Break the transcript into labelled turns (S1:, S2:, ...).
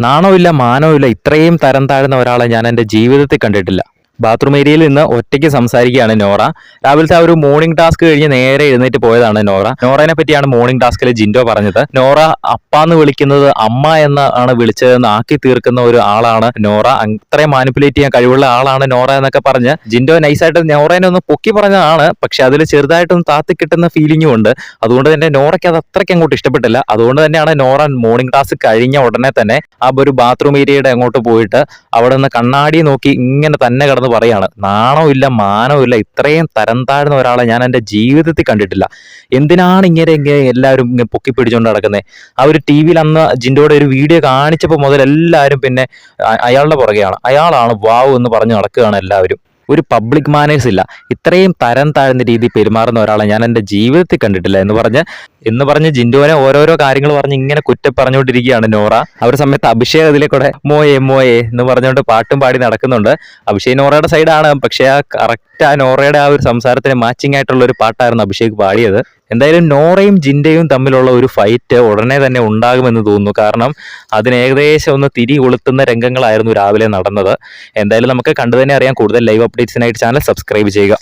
S1: നാണവുമില്ല മാനവുമില്ല ഇത്രയും തരം താഴ്ന്ന ഒരാളെ ഞാൻ എൻ്റെ ജീവിതത്തിൽ കണ്ടിട്ടില്ല. ബാത്റൂം ഏരിയയിൽ നിന്ന് ഒറ്റയ്ക്ക് സംസാരിക്കുകയാണ് നോറ. രാവിലത്തെ ആ ഒരു മോർണിംഗ് ടാസ്ക് കഴിഞ്ഞ് നേരെ എഴുന്നേറ്റ് പോയതാണ് നോറ. നോറയെ പറ്റിയാണ് മോർണിംഗ് ടാസ്കിൽ ജിൻഡോ പറഞ്ഞത്. നോറ അപ്പാന്ന് വിളിക്കുന്നത് അമ്മ എന്ന് ആണ് വിളിച്ചതെന്ന് ആക്കി തീർക്കുന്ന ഒരു ആളാണ് നോറ. അത്രയും മാനിപ്പുലേറ്റ് ചെയ്യാൻ കഴിവുള്ള ആളാണ് നോറ എന്നൊക്കെ പറഞ്ഞ് ജിൻഡോ നൈസായിട്ട് നോറേനെ ഒന്ന് പൊക്കി പറഞ്ഞതാണ്. പക്ഷെ അതിൽ ചെറുതായിട്ടൊന്ന് താത്തി കിട്ടുന്ന ഫീലിംഗും ഉണ്ട്. അതുകൊണ്ട് തന്നെ നോറയ്ക്ക് അത് അത്രയ്ക്ക് അങ്ങോട്ട് ഇഷ്ടപ്പെട്ടില്ല. അതുകൊണ്ട് തന്നെയാണ് നോറ മോർണിംഗ് ടാസ്ക് കഴിഞ്ഞ ഉടനെ തന്നെ ആ ഒരു ബാത്റൂം ഏരിയയുടെ അങ്ങോട്ട് പോയിട്ട് അവിടെ നിന്ന് കണ്ണാടി നോക്കി ഇങ്ങനെ തന്നെ കിടന്ന് പറയാണ്, നാണമില്ല മാനമില്ല ഇത്രയും തരം താഴ്ന്ന ഒരാളെ ഞാൻ എൻ്റെ ജീവിതത്തിൽ കണ്ടിട്ടില്ല. എന്തിനാണ് ഇങ്ങനെ എല്ലാവരും ഇങ്ങനെ പൊക്കി പിടിച്ചുകൊണ്ട് നടക്കുന്നത്? ആ ഒരു ടി വിയിൽ അന്ന് ജിൻഡോയുടെ ഒരു വീഡിയോ കാണിച്ചപ്പോൾ മുതൽ എല്ലാവരും പിന്നെ അയാളുടെ പുറകെയാണ്. അയാളാണ് വാവ് എന്ന് പറഞ്ഞ് നടക്കുകയാണ് എല്ലാവരും. ഒരു പബ്ലിക് മാനേഴ്സ് ഇല്ല. ഇത്രയും തരം താഴ്ന്ന രീതിയിൽ പെരുമാറുന്ന ഒരാളെ ഞാൻ എൻ്റെ ജീവിതത്തിൽ കണ്ടിട്ടില്ല എന്ന് പറഞ്ഞ് ജിൻഡോനെ ഓരോരോ കാര്യങ്ങൾ പറഞ്ഞ് ഇങ്ങനെ കുറ്റം പറഞ്ഞുകൊണ്ടിരിക്കുകയാണ് നോറ. ആ ഒരു സമയത്ത് അഭിഷേക് അതിലെ കൂടെ മോയെ മോയെ എന്ന് പറഞ്ഞുകൊണ്ട് പാട്ടും പാടി നടക്കുന്നുണ്ട്. അഭിഷേക് നോറയുടെ സൈഡാണ്, പക്ഷെ ആ കറക്റ്റ് ആ നോറയുടെ ആ ഒരു സംസാരത്തിന് മാച്ചിങ് ആയിട്ടുള്ള ഒരു പാട്ടായിരുന്നു അഭിഷേക് പാടിയത്. എന്തായാലും നോറയും ജിൻഡയും തമ്മിലുള്ള ഒരു ഫൈറ്റ് ഉടനെ തന്നെ ഉണ്ടാകുമെന്ന് തോന്നുന്നു. കാരണം അതിന് ഏകദേശം ഒന്ന് തിരി കൊളുത്തുന്ന രംഗങ്ങളായിരുന്നു രാവിലെ നടന്നത്. എന്തായാലും നമുക്ക് കണ്ടു തന്നെ അറിയാം. കൂടുതൽ ലൈവ് അപ്ഡേറ്റ്സിനായിട്ട് ചാനൽ സബ്സ്ക്രൈബ് ചെയ്യുക.